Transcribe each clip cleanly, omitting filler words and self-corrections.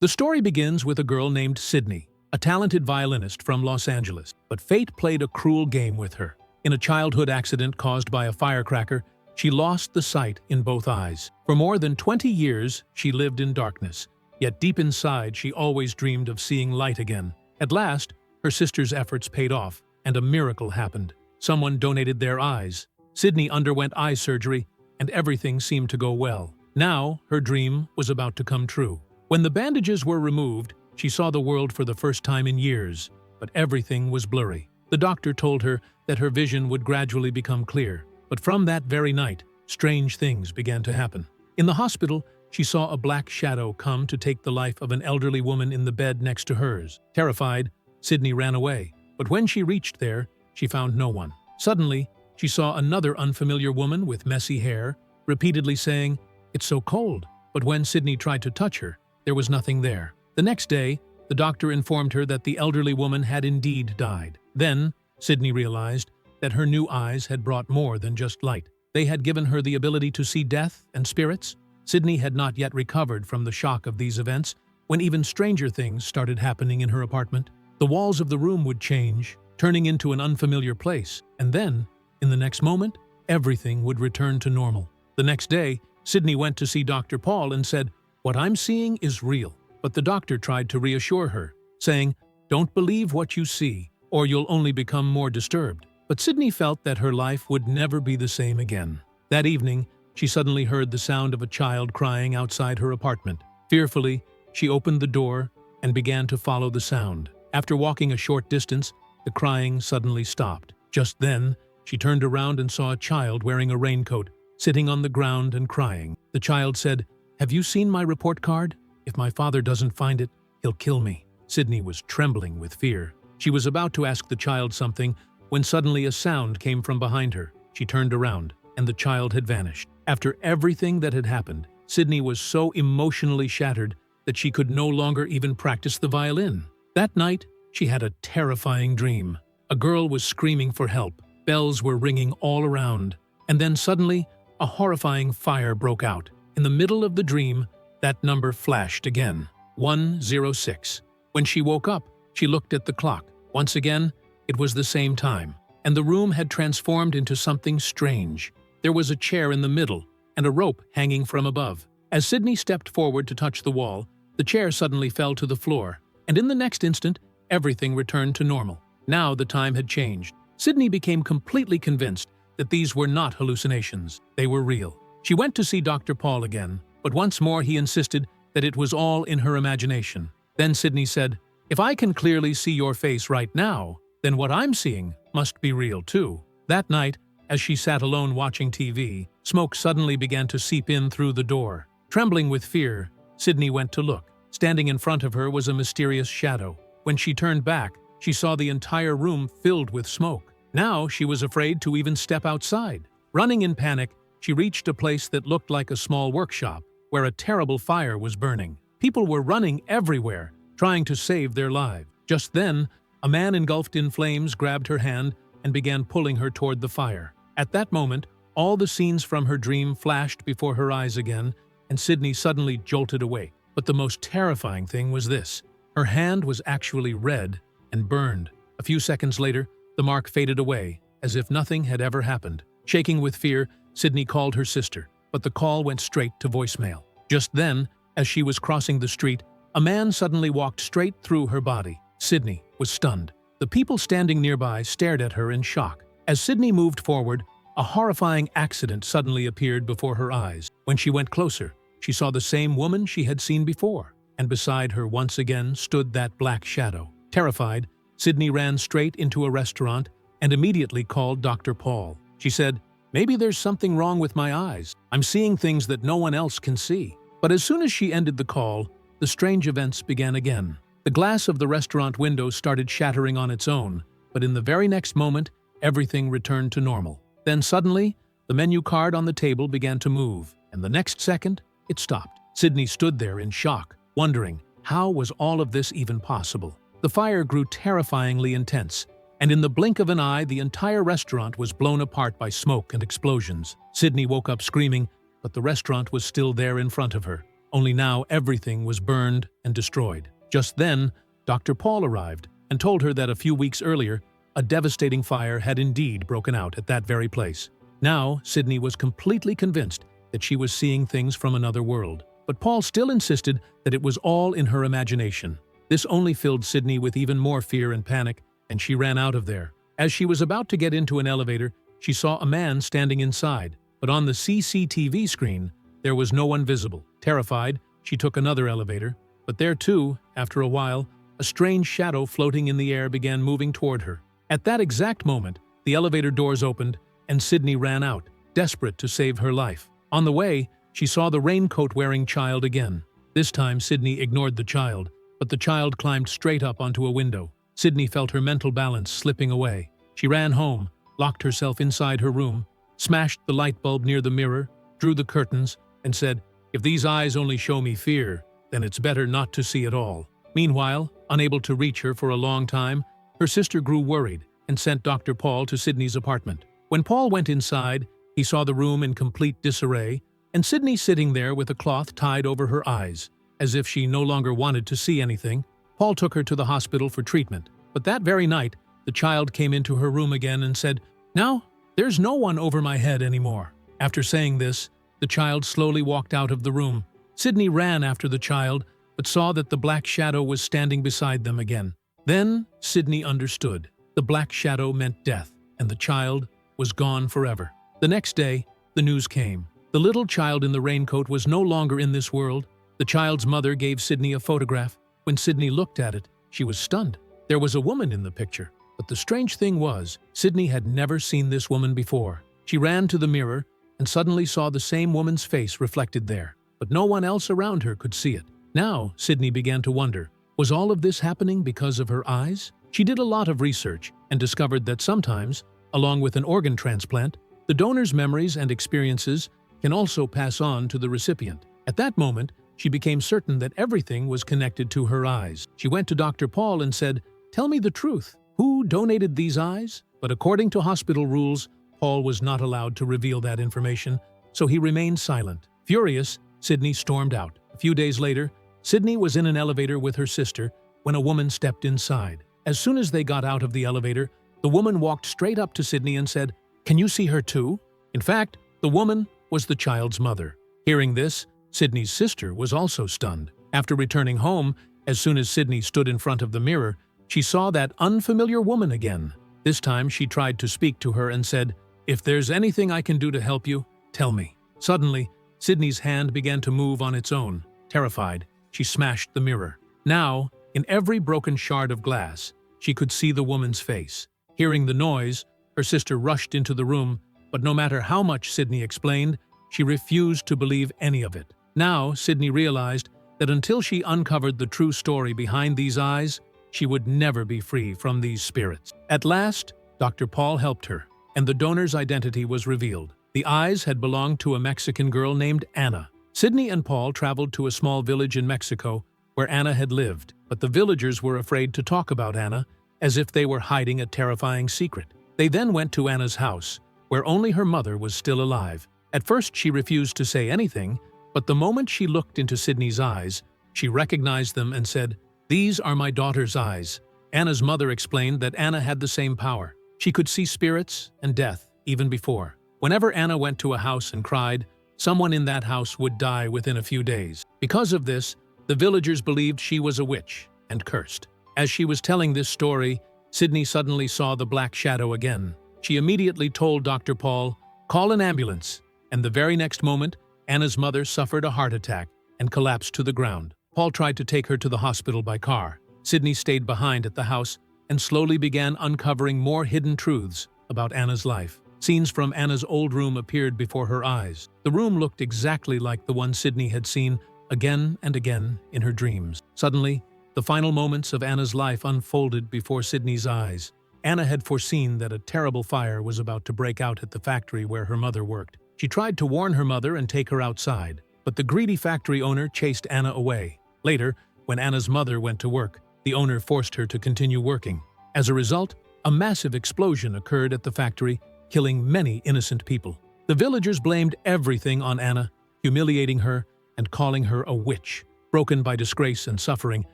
The story begins with a girl named Sydney, a talented violinist from Los Angeles, but fate played a cruel game with her. In a childhood accident caused by a firecracker, she lost the sight in both eyes. For more than 20 years, she lived in darkness, yet deep inside she always dreamed of seeing light again. At last, her sister's efforts paid off, and a miracle happened. Someone donated their eyes. Sydney underwent eye surgery, and everything seemed to go well. Now, her dream was about to come true. When the bandages were removed, she saw the world for the first time in years, but everything was blurry. The doctor told her that her vision would gradually become clear, but from that very night, strange things began to happen. In the hospital, she saw a black shadow come to take the life of an elderly woman in the bed next to hers. Terrified, Sydney ran away, but when she reached there, she found no one. Suddenly, she saw another unfamiliar woman with messy hair, repeatedly saying, "It's so cold." But when Sydney tried to touch her, there was nothing there. The next day, the doctor informed her that the elderly woman had indeed died. Then, Sydney realized that her new eyes had brought more than just light. They had given her the ability to see death and spirits. Sydney had not yet recovered from the shock of these events when even stranger things started happening in her apartment. The walls of the room would change, turning into an unfamiliar place, and then, in the next moment, everything would return to normal. The next day, Sydney went to see Dr. Paul and said, "What I'm seeing is real." But the doctor tried to reassure her, saying, "Don't believe what you see, or you'll only become more disturbed." But Sydney felt that her life would never be the same again. That evening, she suddenly heard the sound of a child crying outside her apartment. Fearfully, she opened the door and began to follow the sound. After walking a short distance, the crying suddenly stopped. Just then, she turned around and saw a child wearing a raincoat, sitting on the ground and crying. The child said, "Have you seen my report card? If my father doesn't find it, he'll kill me." Sydney was trembling with fear. She was about to ask the child something when suddenly a sound came from behind her. She turned around, and the child had vanished. After everything that had happened, Sydney was so emotionally shattered that she could no longer even practice the violin. That night, she had a terrifying dream. A girl was screaming for help. Bells were ringing all around. And then suddenly, a horrifying fire broke out. In the middle of the dream, that number flashed again, 106. When she woke up, she looked at the clock. Once again, it was the same time, and the room had transformed into something strange. There was a chair in the middle, and a rope hanging from above. As Sydney stepped forward to touch the wall, the chair suddenly fell to the floor, and in the next instant, everything returned to normal. Now the time had changed. Sydney became completely convinced that these were not hallucinations, they were real. She went to see Dr. Paul again, but once more he insisted that it was all in her imagination. Then Sydney said, "If I can clearly see your face right now, then what I'm seeing must be real too." That night, as she sat alone watching TV, smoke suddenly began to seep in through the door. Trembling with fear, Sydney went to look. Standing in front of her was a mysterious shadow. When she turned back, she saw the entire room filled with smoke. Now she was afraid to even step outside. Running in panic, she reached a place that looked like a small workshop, where a terrible fire was burning. People were running everywhere, trying to save their lives. Just then, a man engulfed in flames grabbed her hand and began pulling her toward the fire. At that moment, all the scenes from her dream flashed before her eyes again, and Sydney suddenly jolted awake. But the most terrifying thing was this. Her hand was actually red and burned. A few seconds later, the mark faded away, as if nothing had ever happened. Shaking with fear, Sydney called her sister, but the call went straight to voicemail. Just then, as she was crossing the street, a man suddenly walked straight through her body. Sydney was stunned. The people standing nearby stared at her in shock. As Sydney moved forward, a horrifying accident suddenly appeared before her eyes. When she went closer, she saw the same woman she had seen before, and beside her once again stood that black shadow. Terrified, Sydney ran straight into a restaurant and immediately called Dr. Paul. She said, "Maybe there's something wrong with my eyes. I'm seeing things that no one else can see." But as soon as she ended the call, the strange events began again. The glass of the restaurant window started shattering on its own, but in the very next moment, everything returned to normal. Then suddenly, the menu card on the table began to move, and the next second, it stopped. Sydney stood there in shock, wondering, how was all of this even possible? The fire grew terrifyingly intense, and in the blink of an eye, the entire restaurant was blown apart by smoke and explosions. Sydney woke up screaming, but the restaurant was still there in front of her. only now everything was burned and destroyed. Just then, Dr. Paul arrived and told her that a few weeks earlier, a devastating fire had indeed broken out at that very place. Now, Sydney was completely convinced that she was seeing things from another world. But Paul still insisted that it was all in her imagination. This only filled Sydney with even more fear and panic, and she ran out of there. As she was about to get into an elevator, she saw a man standing inside, but on the CCTV screen, there was no one visible. Terrified, she took another elevator, but there too, after a while, a strange shadow floating in the air began moving toward her. At that exact moment, the elevator doors opened, and Sydney ran out, desperate to save her life. On the way, she saw the raincoat-wearing child again. This time, Sydney ignored the child, but the child climbed straight up onto a window. Sydney felt her mental balance slipping away. She ran home, locked herself inside her room, smashed the light bulb near the mirror, drew the curtains, and said, "If these eyes only show me fear, then it's better not to see at all." Meanwhile, unable to reach her for a long time, her sister grew worried and sent Dr. Paul to Sydney's apartment. When Paul went inside, he saw the room in complete disarray, and Sydney sitting there with a cloth tied over her eyes. As if she no longer wanted to see anything, Paul took her to the hospital for treatment. But that very night, the child came into her room again and said, "Now, there's no one over my head anymore." After saying this, the child slowly walked out of the room. Sydney ran after the child, but saw that the black shadow was standing beside them again. Then Sydney understood. The black shadow meant death, and the child was gone forever. The next day, the news came. The little child in the raincoat was no longer in this world. The child's mother gave Sydney a photograph. When Sydney looked at it, she was stunned. There was a woman in the picture, but the strange thing was, Sydney had never seen this woman before. She ran to the mirror and suddenly saw the same woman's face reflected there, but no one else around her could see it. Now, Sydney began to wonder, was all of this happening because of her eyes? She did a lot of research and discovered that sometimes, along with an organ transplant, the donor's memories and experiences can also pass on to the recipient. At that moment, she became certain that everything was connected to her eyes. She went to Dr. Paul and said, "Tell me the truth. Who donated these eyes?" But according to hospital rules, Paul was not allowed to reveal that information, so he remained silent. Furious, Sydney stormed out. A few days later, Sydney was in an elevator with her sister when a woman stepped inside. As soon as they got out of the elevator, the woman walked straight up to Sydney and said, "Can you see her too?" In fact, the woman was the child's mother. Hearing this, Sydney's sister was also stunned. After returning home, as soon as Sydney stood in front of the mirror, she saw that unfamiliar woman again. This time she tried to speak to her and said, "If there's anything I can do to help you, tell me." Suddenly, Sydney's hand began to move on its own. Terrified, she smashed the mirror. Now, in every broken shard of glass, she could see the woman's face. Hearing the noise, her sister rushed into the room, but no matter how much Sydney explained, she refused to believe any of it. Now, Sydney realized that until she uncovered the true story behind these eyes, she would never be free from these spirits. At last, Dr. Paul helped her, and the donor's identity was revealed. The eyes had belonged to a Mexican girl named Anna. Sydney and Paul traveled to a small village in Mexico where Anna had lived, but the villagers were afraid to talk about Anna, as if they were hiding a terrifying secret. They then went to Anna's house, where only her mother was still alive. At first, she refused to say anything, but the moment she looked into Sydney's eyes, she recognized them and said, "These are my daughter's eyes." Anna's mother explained that Anna had the same power. She could see spirits and death even before. Whenever Anna went to a house and cried, someone in that house would die within a few days. Because of this, the villagers believed she was a witch and cursed. As she was telling this story, Sydney suddenly saw the black shadow again. She immediately told Dr. Paul, "Call an ambulance," and the very next moment, Anna's mother suffered a heart attack and collapsed to the ground. Paul tried to take her to the hospital by car. Sydney stayed behind at the house and slowly began uncovering more hidden truths about Anna's life. Scenes from Anna's old room appeared before her eyes. The room looked exactly like the one Sydney had seen again and again in her dreams. Suddenly, the final moments of Anna's life unfolded before Sydney's eyes. Anna had foreseen that a terrible fire was about to break out at the factory where her mother worked. She tried to warn her mother and take her outside, but the greedy factory owner chased Anna away. Later, when Anna's mother went to work, the owner forced her to continue working. As a result, a massive explosion occurred at the factory, killing many innocent people. The villagers blamed everything on Anna, humiliating her and calling her a witch. Broken by disgrace and suffering,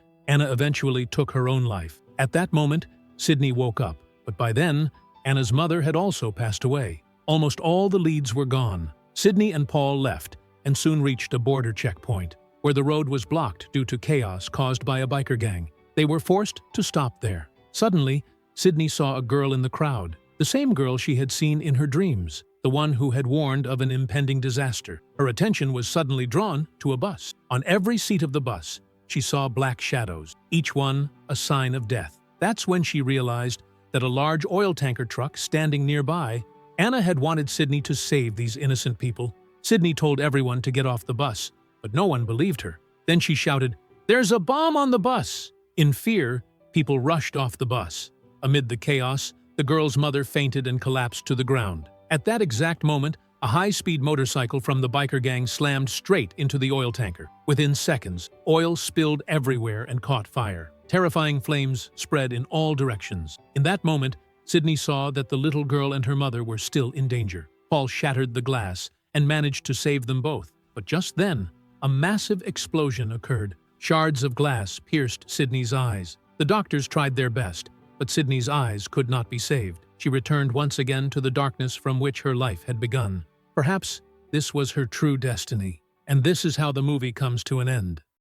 Anna eventually took her own life. At that moment, Sydney woke up, but by then, Anna's mother had also passed away. Almost all the leads were gone. Sydney and Paul left and soon reached a border checkpoint, where the road was blocked due to chaos caused by a biker gang. They were forced to stop there. Suddenly, Sydney saw a girl in the crowd, the same girl she had seen in her dreams, the one who had warned of an impending disaster. Her attention was suddenly drawn to a bus. On every seat of the bus, she saw black shadows, each one a sign of death. That's when she realized that a large oil tanker truck standing nearby. Anna had wanted Sydney to save these innocent people. Sydney told everyone to get off the bus, but no one believed her. Then she shouted, "There's a bomb on the bus!" In fear, people rushed off the bus. Amid the chaos, the girl's mother fainted and collapsed to the ground. At that exact moment, a high-speed motorcycle from the biker gang slammed straight into the oil tanker. Within seconds, oil spilled everywhere and caught fire. Terrifying flames spread in all directions. In that moment, Sydney saw that the little girl and her mother were still in danger. Paul shattered the glass and managed to save them both. But just then, a massive explosion occurred. Shards of glass pierced Sydney's eyes. The doctors tried their best, but Sydney's eyes could not be saved. She returned once again to the darkness from which her life had begun. Perhaps this was her true destiny, and this is how the movie comes to an end.